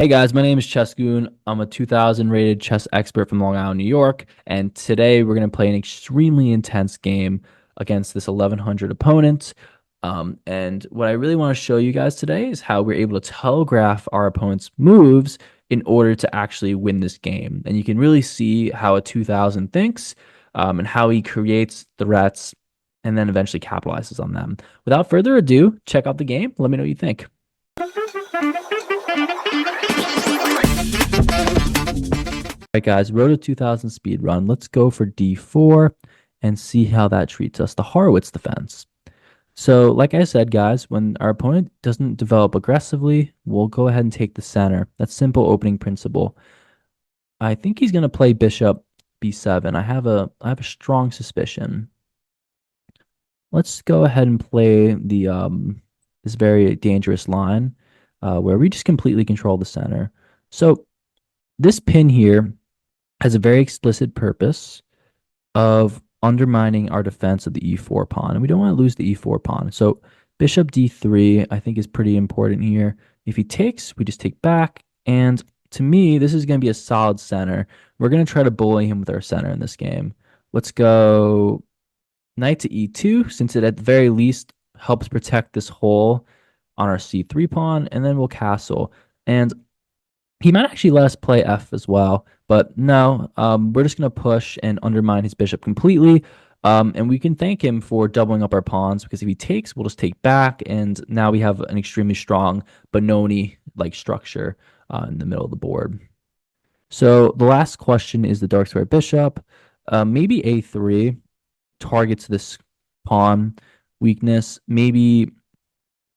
Hey guys, my name is Chescoon. I'm a 2000 rated chess expert from Long Island, New York, and today we're going to play an extremely intense game against this 1100 opponent. And what I really want to show you guys today is how we're able to telegraph our opponent's moves in order to actually win this game. And you can really see how a 2000 thinks, and how he creates threats and then eventually capitalizes on them. Without further ado, check out the game. Let me know what you think. Right, guys, Roto 2000 speed run. Let's go for D4 and see how that treats us. The Horowitz defense. So, like I said, guys, when our opponent doesn't develop aggressively, we'll go ahead and take the center. That's simple opening principle. I think he's going to play bishop B7. I have a strong suspicion. Let's go ahead and play the this very dangerous line where we just completely control the center. So, this pin here has a very explicit purpose of undermining our defense of the e4 pawn. And we don't want to lose the e4 pawn. So bishop d3, I think, is pretty important here. If he takes, we just take back. And to me, this is going to be a solid center. We're going to try to bully him with our center in this game. Let's go knight to e2, since it at the very least helps protect this hole on our c3 pawn. And then we'll castle. And he might actually let us play f as well, but no, we're just going to push and undermine his bishop completely. And we can thank him for doubling up our pawns, because if he takes, we'll just take back, and now we have an extremely strong Benoni-like structure in the middle of the board. So the last question is the dark square bishop. Maybe a3 targets this pawn weakness. Maybe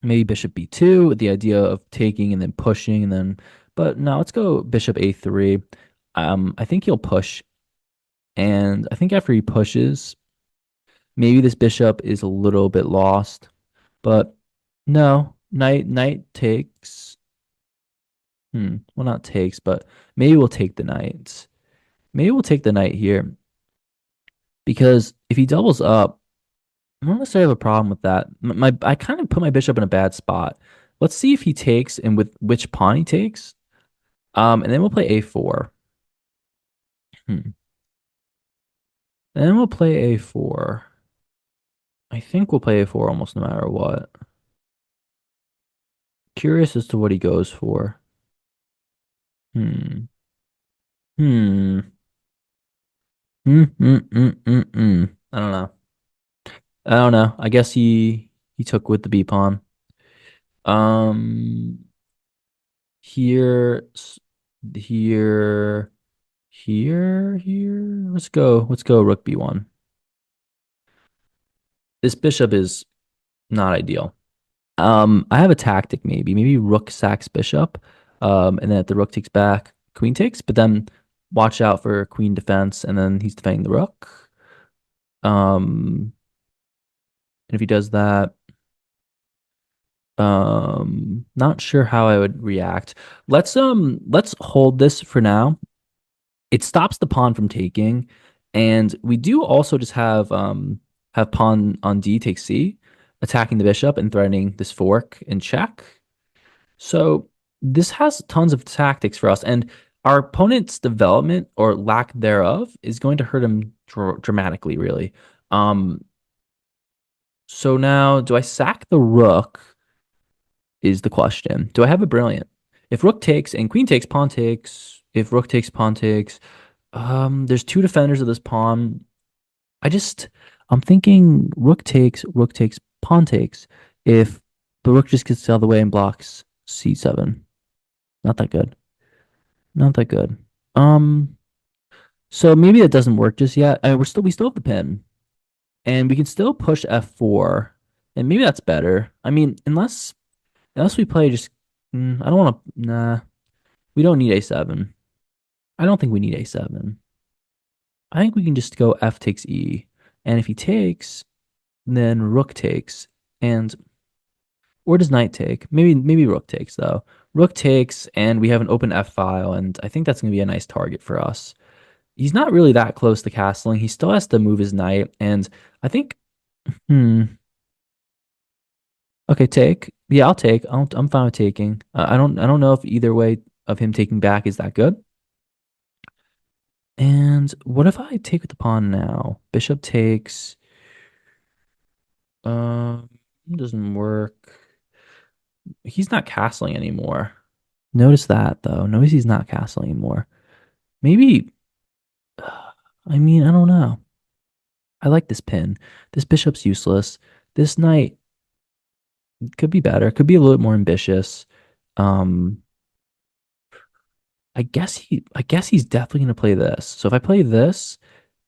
bishop b2 with the idea of taking and then pushing, and then, but no, let's go bishop a3. I think he'll push, and I think after he pushes, maybe this bishop is a little bit lost, but no, knight takes. Well, not takes, but maybe we'll take the knight. Maybe we'll take the knight here, because if he doubles up, I don't necessarily have a problem with that. I kind of put my bishop in a bad spot. Let's see if he takes and with which pawn he takes. And then we'll play a4. And then we'll play a4. I think we'll play a4 almost no matter what. Curious as to what he goes for. Hmm. Hmm. I don't know. I don't know. I guess he took with the B pawn. Um. Here, here, here. Let's go. Let's go rook b1. This bishop is not ideal. I have a tactic maybe. Maybe rook sacks bishop. And then if the rook takes back, queen takes, but then watch out for queen defense, and then he's defending the rook. And if he does that, not sure how I would react. Let's hold this for now. It stops the pawn from taking, and we do also just have pawn on d takes c, attacking the bishop and threatening this fork in check. So this has tons of tactics for us, and our opponent's development or lack thereof is going to hurt him dramatically, really. So now, do I sack the rook is the question. Do I have a brilliant? If rook takes and queen takes, pawn takes. If rook takes, pawn takes. There's two defenders of this pawn. I'm thinking rook takes, pawn takes. If the rook just gets out of the way and blocks c7. Not that good. Not that good. So maybe that doesn't work just yet. I mean, we still have the pin, and we can still push f4, and maybe that's better. I mean, unless we play just, I don't want to. Nah, we don't need a7. I don't think we need a7. I think we can just go f takes e, and if he takes, then rook takes, and or does knight take? Maybe rook takes though. Rook takes, and we have an open f file, and I think that's gonna be a nice target for us. He's not really that close to castling. He still has to move his knight, and I think, hmm. Okay, take. Yeah, I'll take. I'm fine with taking. I don't know if either way of him taking back is that good. And what if I take with the pawn now? Bishop takes. Um, doesn't work. He's not castling anymore. Notice that though. Notice he's not castling anymore. Maybe. I mean, I don't know. I like this pin. This bishop's useless. This knight could be better. Could be a little bit more ambitious. Um, I guess he's definitely gonna play this. So if I play this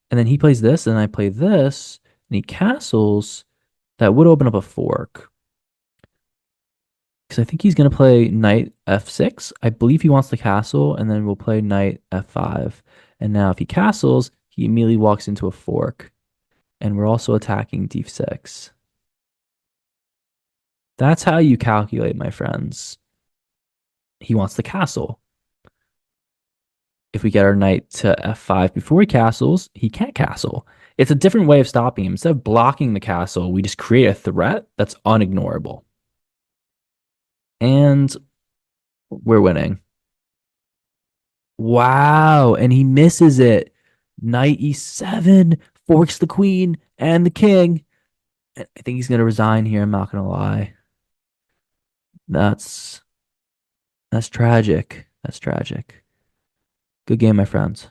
and then he plays this and I play this and he castles, that would open up a fork. Because I think he's gonna play knight f6. I believe he wants the castle, and then we'll play knight f5. And now if he castles, he immediately walks into a fork. And we're also attacking d6. That's how you calculate, my friends. He wants the castle. If we get our knight to f5 before he castles, he can't castle. It's a different way of stopping him. Instead of blocking the castle, we just create a threat that's unignorable. And we're winning. Wow. And he misses it. Knight e7 forks the queen and the king. I think he's going to resign here. I'm not going to lie. That's tragic. That's tragic. Good game, my friends.